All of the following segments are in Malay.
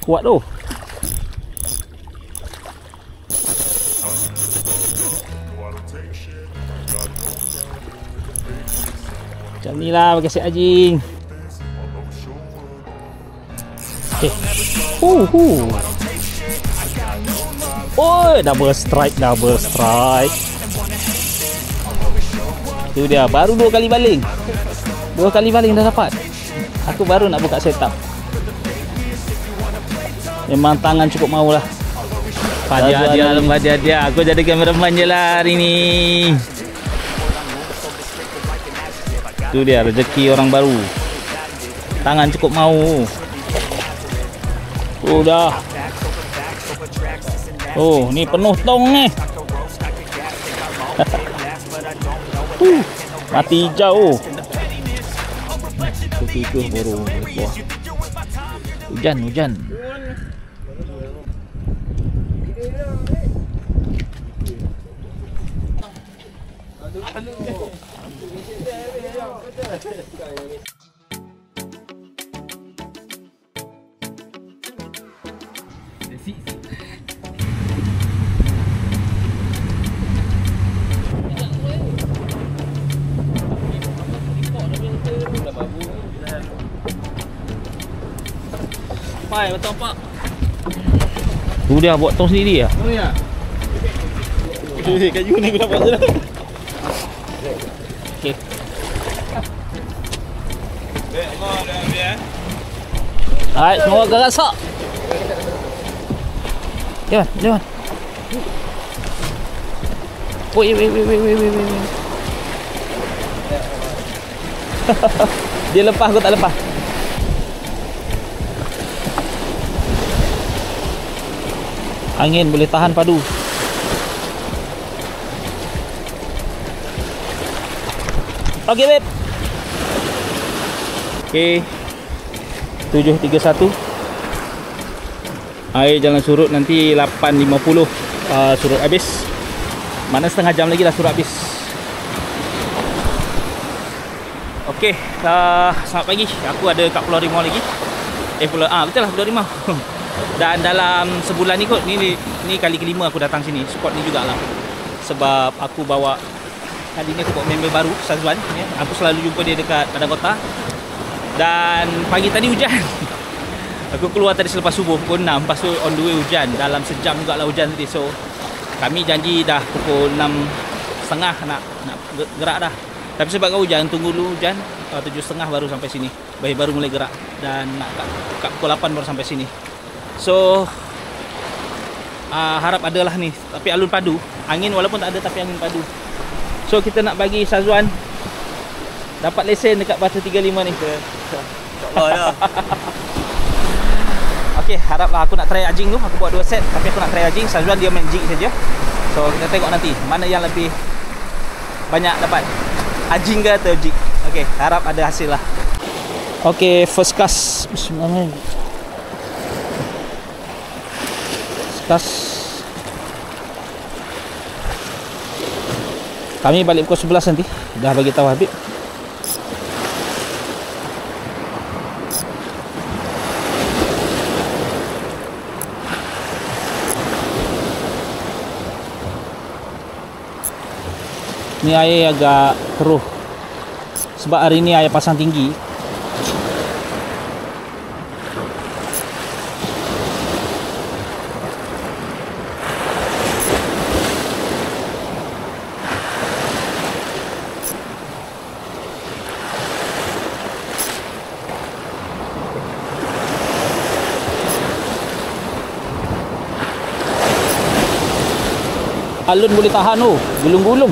kuat tu. Macam ni lah bagi asyik anjing. Okay. Oh, double strike. Tu dia, baru 2 kali baling. 2 kali baling dah dapat. Aku baru nak buka setup. Memang tangan cukup mau lah. Dia. Aku jadi kameraman je lah hari ni. Tu dia, rezeki orang baru. Tangan cukup mau. Udah. Oh, ni penuh tong ni. Mati hijau. Itu baru buah. Hujan. Pai, betul pak. Tu dia buat tong sendiri ah. Oh ya. Kayu ni aku dapat je dah. Okey. Hai, semua agak rasak. Jalan. Wait. Dia lepas, aku tak lepas. Angin boleh tahan padu. Okey, babe. Okey. 7.31. Air jalan surut nanti 8.50 surut habis. Mana setengah jam lagi dah surut habis. Okey, selamat pagi. Aku ada kat Pulau Rimau lagi. Betul lah, Pulau Rimau. Dan dalam sebulan ni kot, ni kali kelima aku datang sini. Spot ni jugalah. Sebab aku bawa, kali ni aku bawa member baru, Sazwan ya. Aku selalu jumpa dia dekat Padang Kota. Dan pagi tadi hujan. Aku keluar tadi selepas subuh pukul 6. Lepas tu on the way hujan. Dalam sejam jugalah hujan tadi. So kami janji dah pukul 6.30 nak gerak dah. Tapi sebab hujan, tunggu dulu hujan. 7.30 baru sampai sini. Baru mulai gerak. Dan nak kat pukul 8 baru sampai sini. So harap adalah ni. Tapi alun padu. Angin walaupun tak ada, tapi angin padu. So kita nak bagi Sazwan dapat lesen dekat batu 35 ni. InsyaAllah. Okey, haraplah aku nak try ajing tu. Aku buat 2 set, tapi aku nak try ajing. Sazwan dia main jig saja. So kita tengok nanti mana yang lebih banyak dapat, ajing ke atau jig. Okey, harap ada hasil lah. Okey, first cast. Bismillahirrahmanirrahim. Kami balik pukul 11 nanti. Dah bagi tahu Habib. Ni air agak keruh. Sebab hari ni air pasang tinggi. Alun boleh tahan tu, gulung-gulung.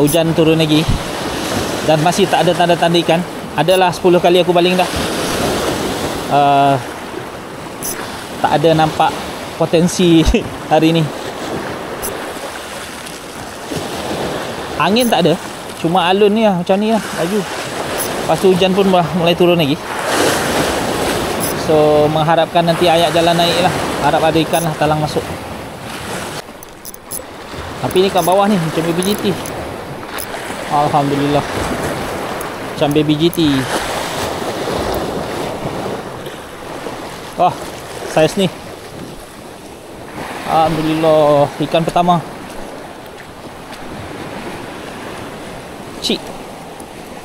Hujan turun lagi dan masih tak ada tanda-tanda ikan. Adalah 10 kali aku baling dah. Tak ada nampak potensi hari ni. Angin tak ada, cuma alun ni lah, macam ni lah laju. Lepas tu hujan pun mulai turun lagi. So mengharapkan nanti ayak jalan naik lah. Harap ada ikan lah, talang masuk. Tapi ni kat bawah ni macam baby GT. Alhamdulillah, macam baby GT. Wah, saiz ni. Alhamdulillah, ikan pertama. Cik.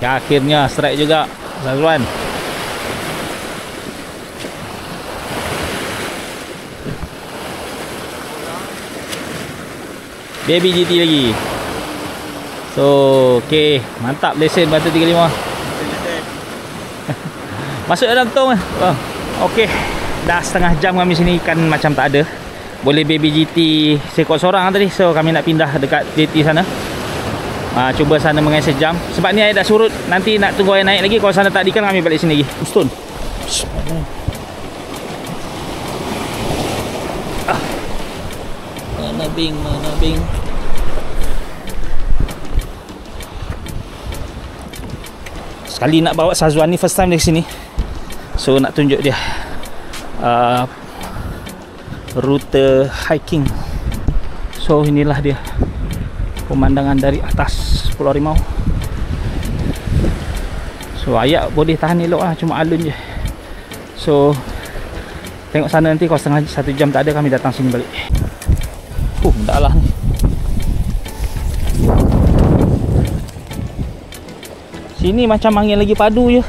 Ya, akhirnya strike juga, Zazwan. Baby GT lagi. So, okey, mantap lesen batu 35. Masuk dalam tong ah. Oh, okey. Dah setengah jam kami sini, ikan macam tak ada. Boleh baby GT seekor seorang tadi. So kami nak pindah dekat JT sana. Cuba sana mengai sejam. Sebab ni air dah surut. Nanti nak tunggu air naik lagi. Kalau sana tak ada ikan, kami balik sini lagi. Stone. Mana bing. Sekali nak bawa Sazwan ni, first time dari sini. So nak tunjuk dia rute hiking. So inilah dia pemandangan dari atas Pulau Rimau. So ayak boleh tahan elok lah, cuma alun je. So tengok sana nanti. Kalau setengah 1 jam tak ada, kami datang sini balik. Dah lah ni. Sini macam angin lagi padu je.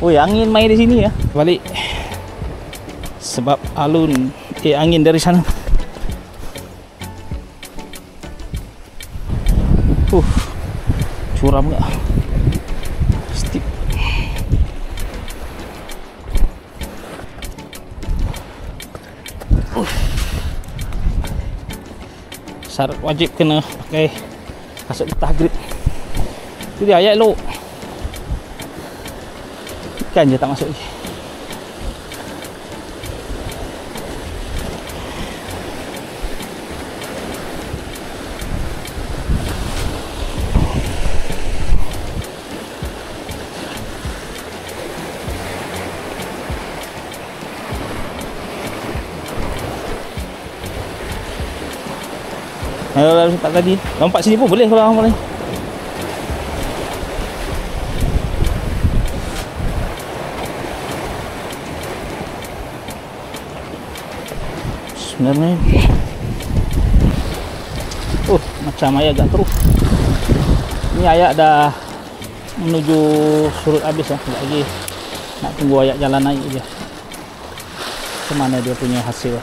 Oi, angin main di sini ya. Balik. Sebab alun angin dari sana. Curam enggak? Steep. Syarat wajib kena pakai kasut getah grip. Itu dia ayat elok. Ikan je tak masuk lagi. Lalu tempat tadi. Lompat sini pun boleh kalau orang lain. Sebenarnya macam ayak agak terus. Ni ayak dah menuju surut habis lah. Sekejap lagi nak tunggu ayak jalan naik je. Macam mana dia punya hasil.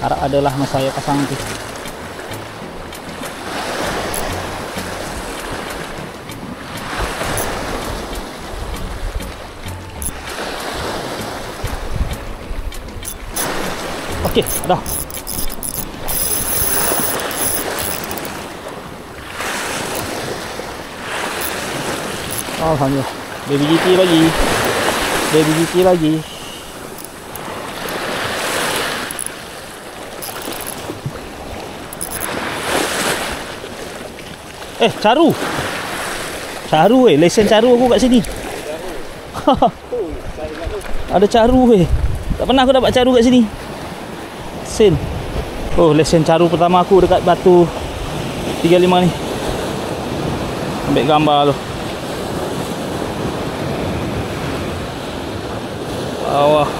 Harap adalah masa ayak pasang tu. Okey, dah. Alhamdulillah. Baby GT lagi. Baby GT lagi. Caru. Caru lesen caru aku kat sini. Ada caru Tak pernah aku dapat caru kat sini. Lesen. Lesen caru pertama aku dekat batu 35 ni. Ambil gambar tu. Bawah.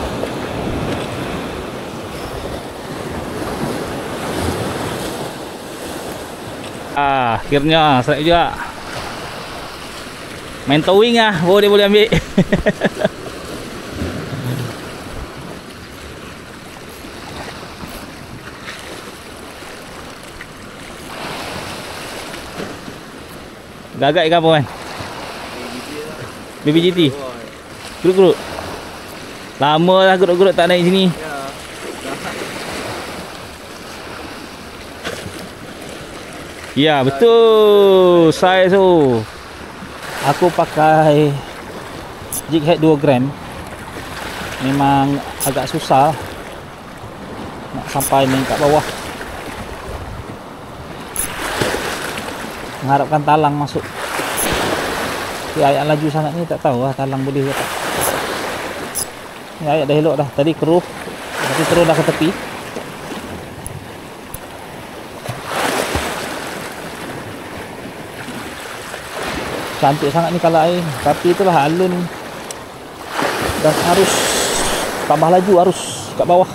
Akhirnya strike juga. Main towing lah, baru dia boleh ambil. Gagak ikan apa kan? Baby GT. Geruk-geruk. Lama lah geruk-geruk tak naik sini. Ya betul. Saiz tu. Aku pakai jig head 2 gram. Memang agak susah nak sampai main kat bawah. Mengharapkan talang masuk. Ayak laju sangat ni tak tahu lah talang boleh ke tak. Ni air dah elok dah. Tadi keruh, tapi terus dah ke tepi. Cantik sangat ni kalau air. Tapi itulah alun dan harus tambah laju, harus kat bawah.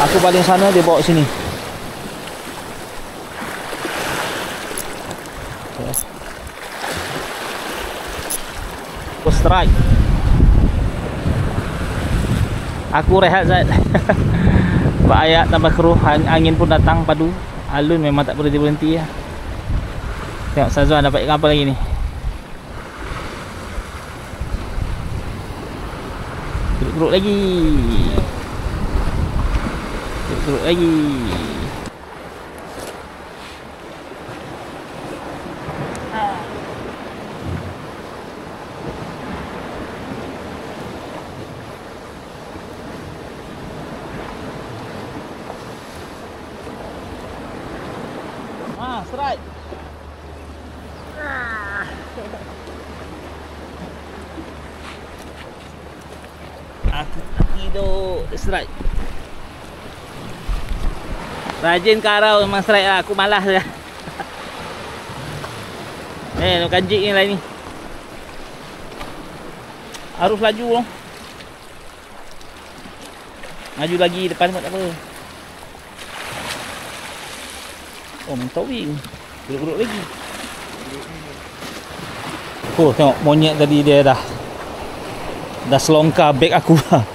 Aku paling sana, dia bawa sini. Strike. Aku rehat Zat. Pak ayak tambah keruh, angin pun datang padu. Alun memang tak berhenti-berhenti ya. Tengok Sazwan dapat ikan apa lagi ni. Geruk-geruk lagi. Geruk-geruk lagi. Strike. Aku hidup strike. Rajin karau memang strike lah. Aku malas je. Kanjik ni lain ni. Harus laju loh. Maju lagi depan pun tak apa. Oh, main towing. Geruk-geruk lagi. Oh, tengok monyet tadi dia dah selongkar beg aku lah.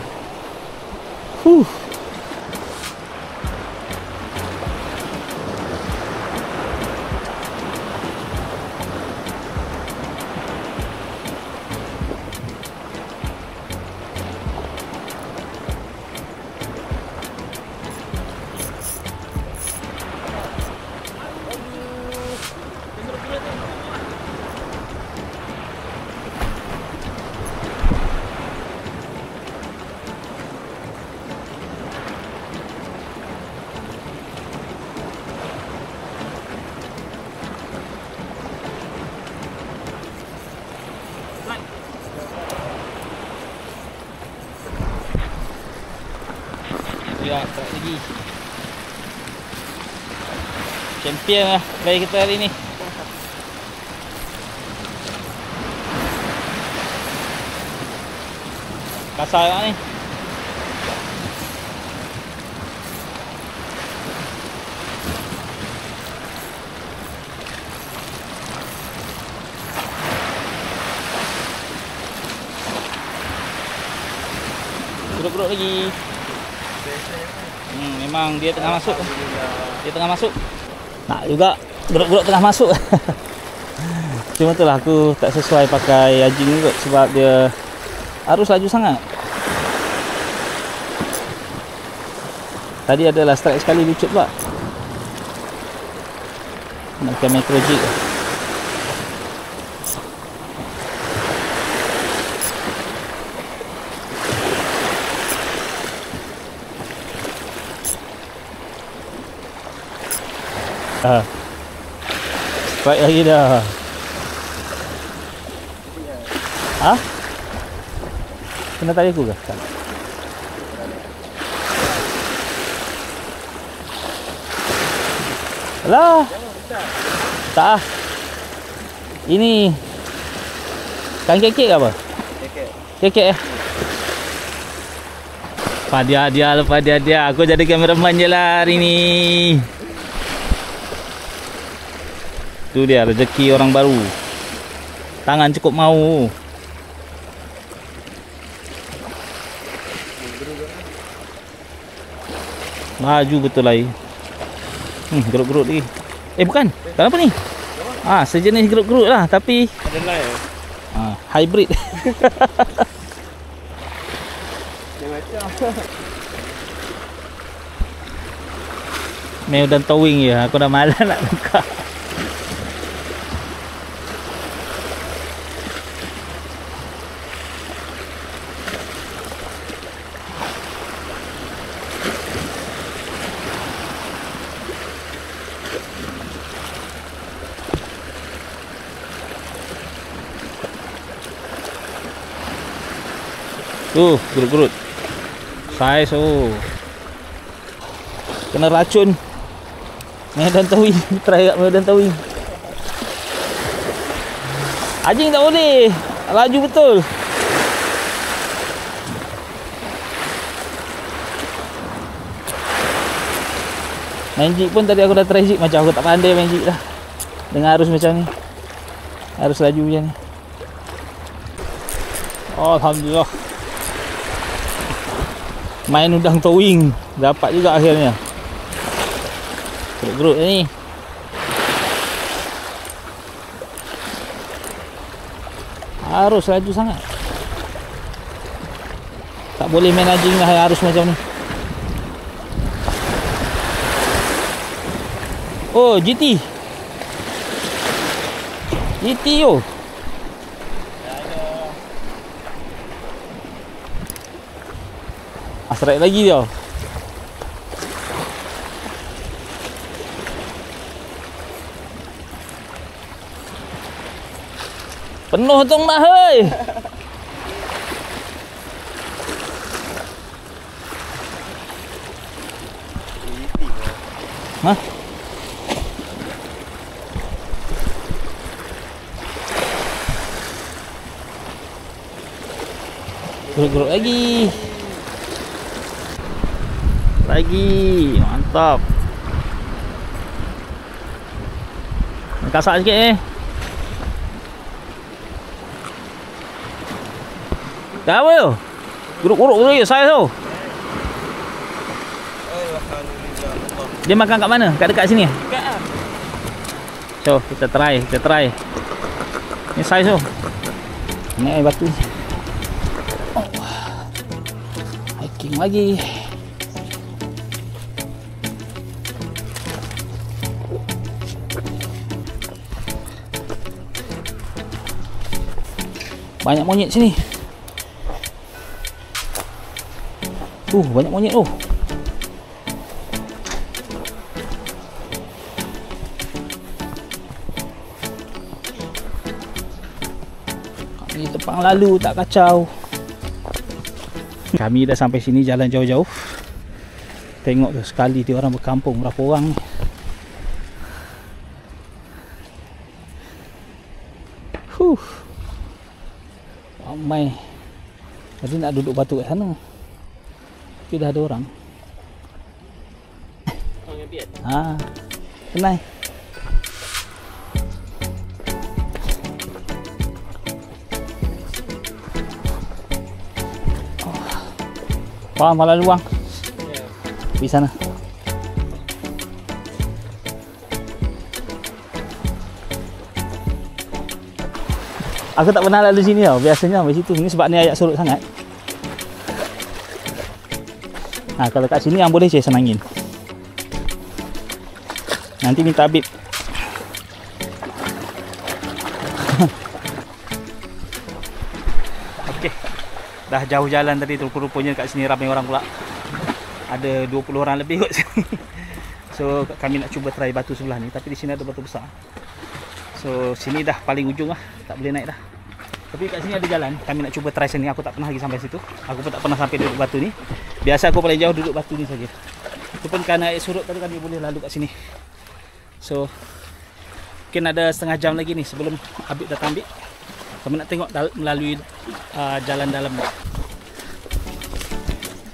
Ya, tak lagi. Champion lah play kita hari ni. Kasar lah ni. Geruk-geruk lagi. Memang dia tengah masuk. Dia tengah masuk. Nak juga geruk-geruk tengah masuk. Cuma itulah aku tak sesuai pakai anjing kot sebab dia harus laju sangat. Tadi adalah strike sekali lucut pula. Nak pakai micro jig. Strike lagi dah. Ha? Kena tali aku ke? Tak. Alah. Tak ah. Ini kan kekek ke apa? Kekek eh. Lepas dia. Aku jadi kameraman je lah hari ni. Tu dia rezeki orang baru. Tangan cukup mau. Maju betul lagi. Geruk-geruk lagi. Bukan. Kenapa ni? Sejenis geruk-geruk lah tapi ada lain. Hybrid. Meo dan towing je. Aku dah malas nak buka. Gerut-gerut. Saiz kena racun Medan Towing. Try kat Medan Towing. Anjing tak boleh. Laju betul. Main jig pun tadi aku dah try jig. Macam aku tak pandai main jig dah. Dengan arus macam ni. Arus laju macam ni. Oh, Alhamdulillah. Main udang towing. Dapat juga akhirnya. Gerut-gerut ni. Arus laju sangat. Tak boleh main anjing lah arus macam ni. Oh, GT. GT yo. Strike lagi dia. Penuh tong dah hei. Hah? Geruk-geruk lagi. Mantap. Kasak sikit ni. Dah apa tu? Geruk-geruk tu je saiz tu. Dia makan kat mana? Kat dekat sini? Dekat lah. So, kita try. Ni saiz tu. Ni air batu. Oh. Hiking lagi. Banyak monyet sini. Banyak monyet tu. Kami tepang lalu tak kacau. Kami dah sampai sini, jalan jauh-jauh. Tengok tu sekali dia orang berkampung, berapa orang ni. Ramai. Tadi nak duduk batu kat sana. Tapi dah ada orang. Tenang. Faham malah luang. Pergi sana. Aku tak pernah lalu sini tau. Biasanya sampai situ. Ini sebab ni ayak surut sangat. Kalau kat sini yang boleh je senangin. Nanti minta Habib. Okey. Dah jauh jalan tadi tu, rupanya kat sini ramai orang pula. Ada 20 orang lebih kot sini. So kami nak cuba try batu sebelah ni, tapi di sini ada batu besar. So sini dah paling ujung lah, tak boleh naik dah. Tapi kat sini ada jalan, kami nak cuba try sini. Aku tak pernah lagi sampai situ. Aku pun tak pernah sampai duduk batu ni. Biasa aku paling jauh duduk batu ni saja. Itu pun kerana air surut tadi kami boleh lalu kat sini. So mungkin ada setengah jam lagi ni sebelum Habib datang ambil. Kami nak tengok melalui jalan dalam ni.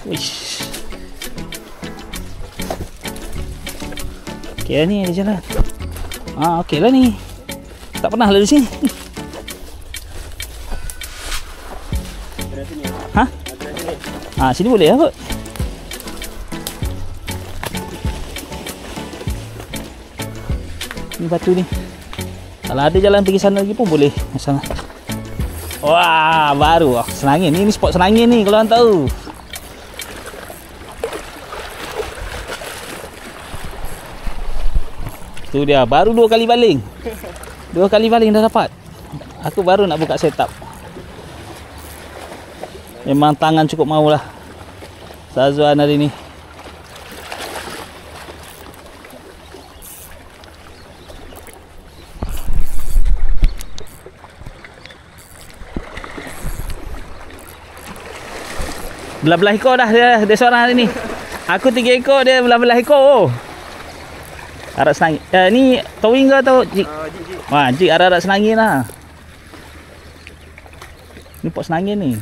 Wish. Okey ni ada jalan. Okey lah ni. Tak pernah lalu sini. Sini boleh lah kot. Ni batu ni. Kalau ada jalan pergi sana lagi pun boleh. Masalah. Wah, baru. Senangin. Ni spot senangin ni kalau orang tahu. Tu dia. Baru 2 kali baling. 2 kali baling dah dapat. Aku baru nak buka setup. Memang tangan cukup maulah Sazuan hari ni. Belah-belah ekor dah dia seorang hari ni. Aku 3 ekor, dia belah-belah ekor. Oh. Arak senangin. Ni towing ke atau jig? Jig. Wah, jig arak senangin lah. Ni pot senangin ni.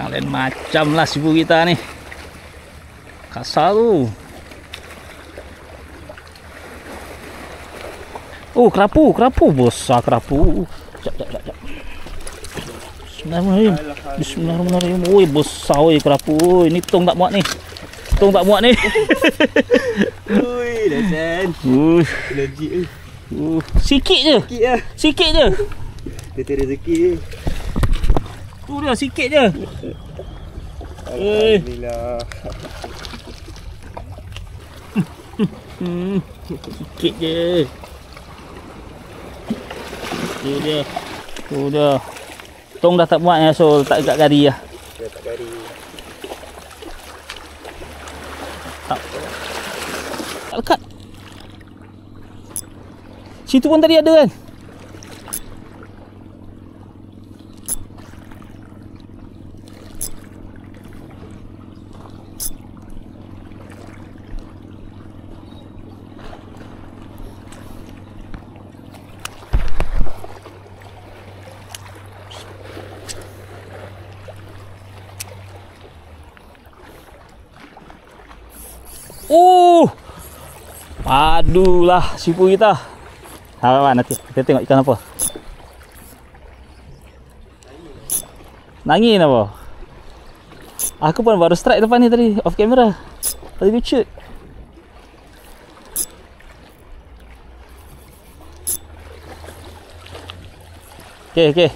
Lain macam lah sibu kita ni. Kasar tu. Oh, kerapu besar kerapu. Jap. Bismillahirrahmanirrahim. Oi, besar oi kerapu. Oi, ni tong tak muat ni. Ui, lesan. Legit. Sikit je. Dia tak rezeki. Tu dia sikit je. Alhamdulillah. Sikit je. Tu dia. Tong dah tak muat ya, so letak dekat gari lah. Dia tak gari. Tak lekat. Situ pun tadi ada kan. Adulah sipu kita. Nanti kita tengok ikan apa. Nangin apa? Aku pun baru strike depan ni tadi, off camera. Tadi good shoot. Okay.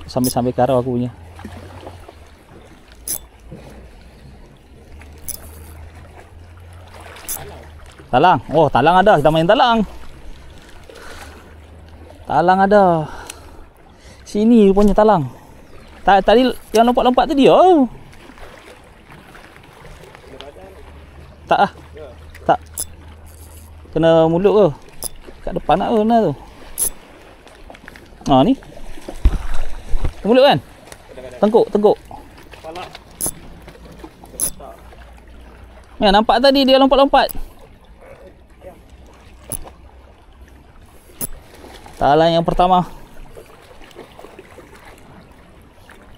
Sambil karau aku punya. Talang. Oh, talang ada. Kita main talang. Talang ada. Sini rupanya talang. Tadi yang lompat-lompat tadi oh. Tak ah. Tak. Kena mulut ke? Kat depan nak ke tu? Ni. Mulut kan? Tengkuk. Ya, nampak tadi dia lompat-lompat. Talang yang pertama.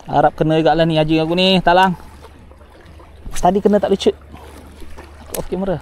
Harap kena juga lah ni anjing aku ni, talang. Tadi kena tak lucut. Off camera.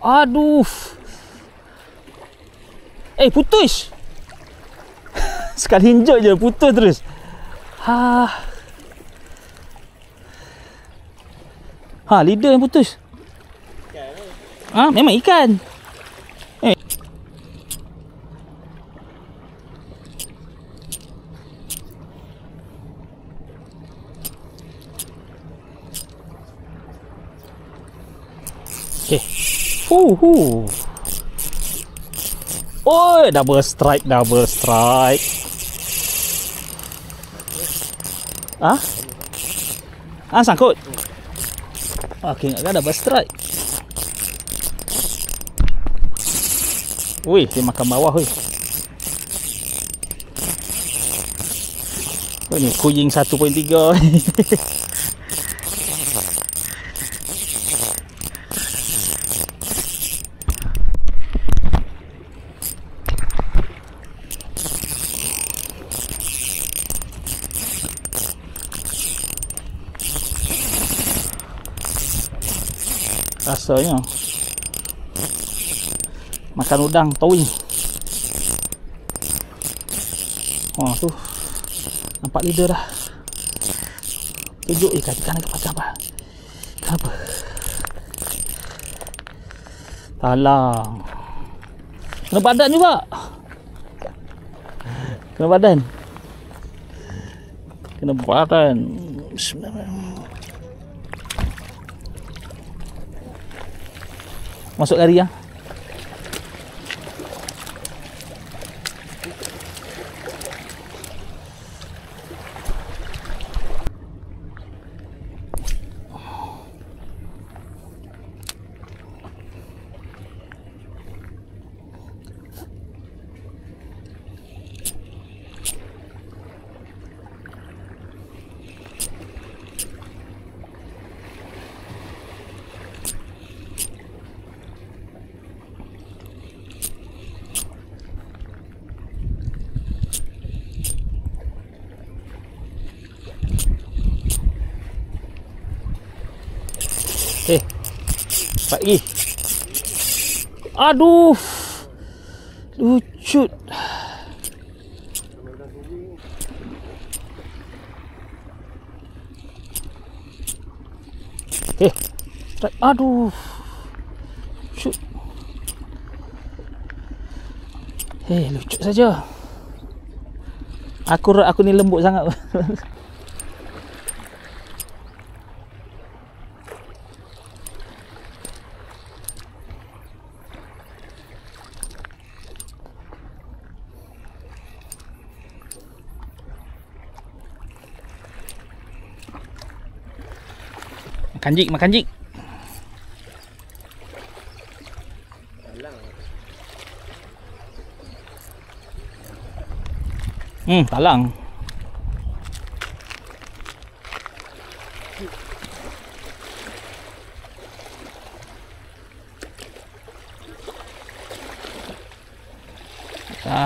Aduh. Putus. Sekali hinjau je putus terus. Leader yang putus. Memang ikan. Okay. Oh, double strike. Sangkut. Okey, ingatkan double strike. Wih, dia makan bawah weh. Oh, ni kuying 1.3. Rasanya makan udang towing. Oh tu nampak leader dah. Tunjuk kaki kanan ke pasang apa? Kenapa? Talang. Kena badan juga. Kena badan. Kena badan. Bismillahirrahmanirrahim. Masuk lari ya. Cepat lagi. Aduh. Lucut. Aduh. Lucut. Lucut saja. Aku ni lembut sangat. Makan jik. Talang.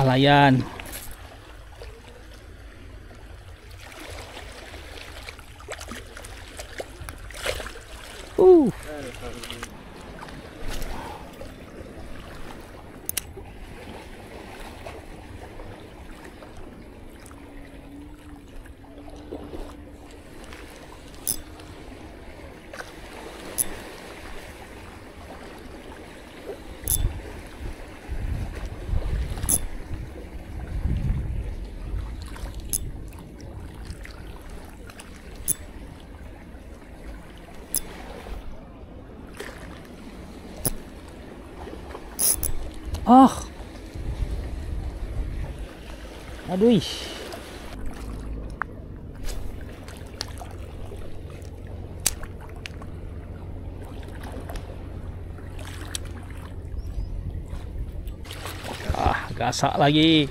Layan. Aduh. Gasak lagi.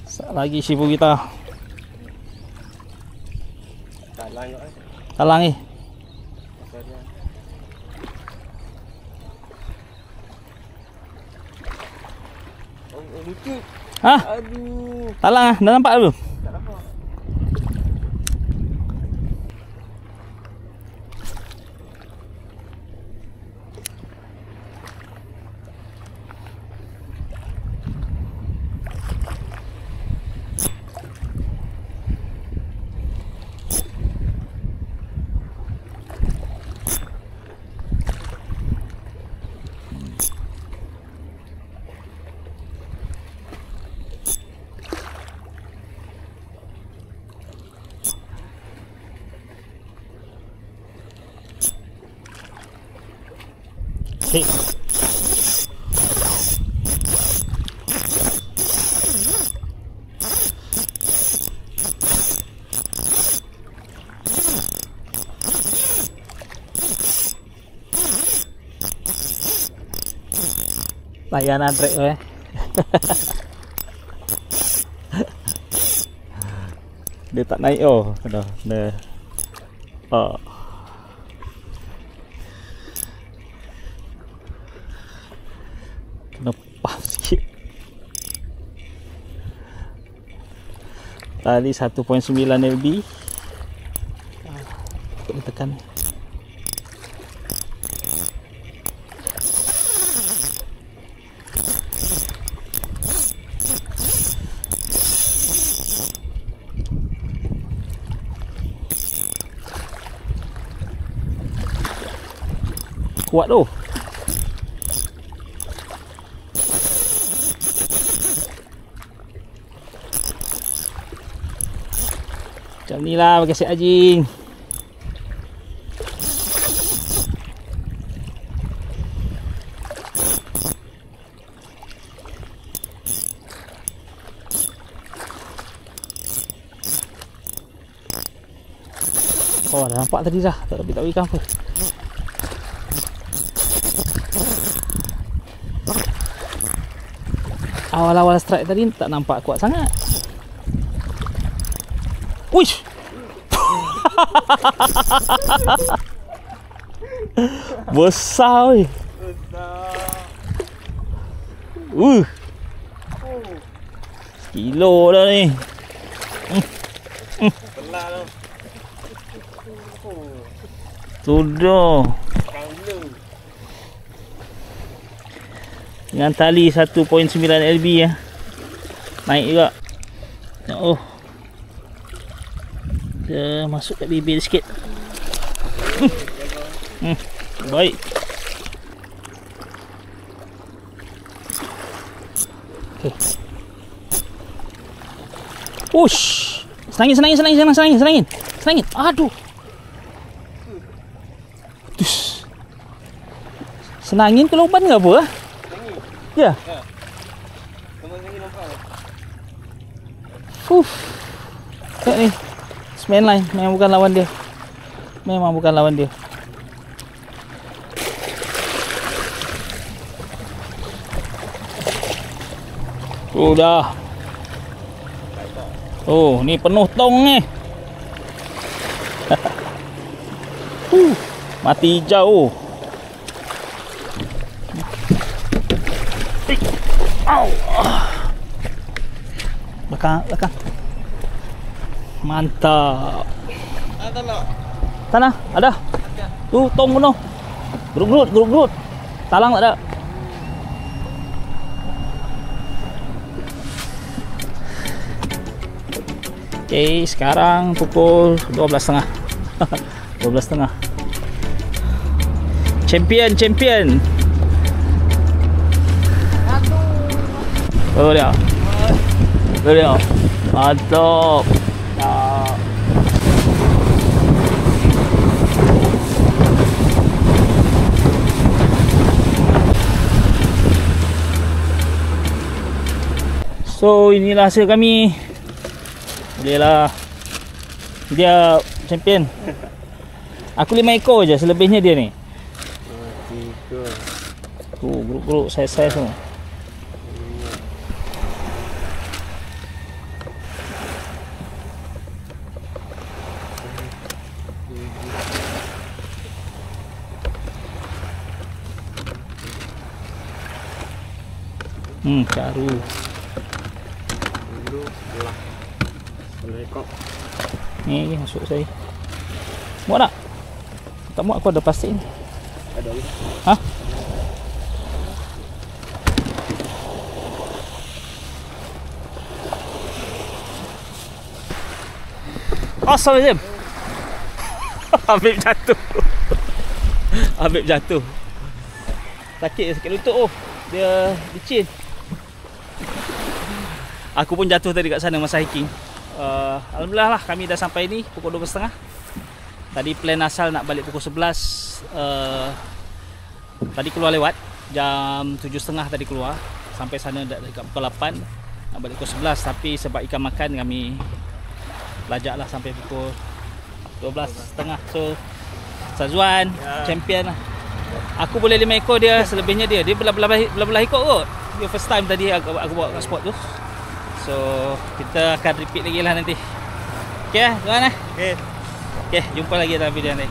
Gasak lagi sibu kita. Talang ni. Lucut. Hah? Aduh. Talang ah, dah nampak belum? Tak nampak. Hei. Layanan trek tu Dia tak naik dah. Kena pas sikit. Tali 1.9 lb. Kau tekan. kuat tu. Macam ni lah pakai set anjing. Oh, dah nampak tadi dah. Tak bagi ikan apa. Awal-awal strike tadi tak nampak kuat sangat. Wish. Besar weh. Kilo dah ni. Pelah tu. Sudah. Dengan tali 1.9 lb ya. Naik juga. Oh. Dia masuk kat bibir sikit. Baik. Okay. Ush. Senangin. Aduh. Dus. Senangin ke loban ke apa? Ya. Sama lagi nampak. Tengok ni. Semen line memang bukan lawan dia. Dah. Oh, ni penuh tong ni. Mati hijau. Au. Belakang. Mantap. Tanah ada. Tu tong penuh. Gerut. Talang tak ada. Okey, sekarang pukul 12.30. 12.30. Champion. Oh dia. Mantap. So inilah hasil kami. Bolehlah. Dia champion. Aku 5 ekor je, selebihnya dia ni. 3. Grup saiz semua. Caru. Dulu belah. Belah ekor. Ni masuk saya. Muat tak? Tak muat, aku ada plastik ni. Ada lagi. Ha? Assalamualaikum. Habib jatuh. Sakit sikit lutut tu. Dia licin. Aku pun jatuh tadi kat sana masa hiking. Alhamdulillah lah kami dah sampai ni pukul 12.30. Tadi plan asal nak balik pukul 11. Tadi keluar lewat jam 7.30 tadi keluar. Sampai sana dekat pukul 8. Nak balik pukul 11. Tapi sebab ikan makan kami lajak lah sampai pukul 12.30. So Sazuan champion lah. Aku boleh 5 ekor dia, selebihnya dia belah-belah ekor kot. Dia first time tadi aku bawa kat spot tu. So kita akan repeat lagi lah nanti. Okay lah tuan lah. Okay, jumpa lagi dalam video nanti.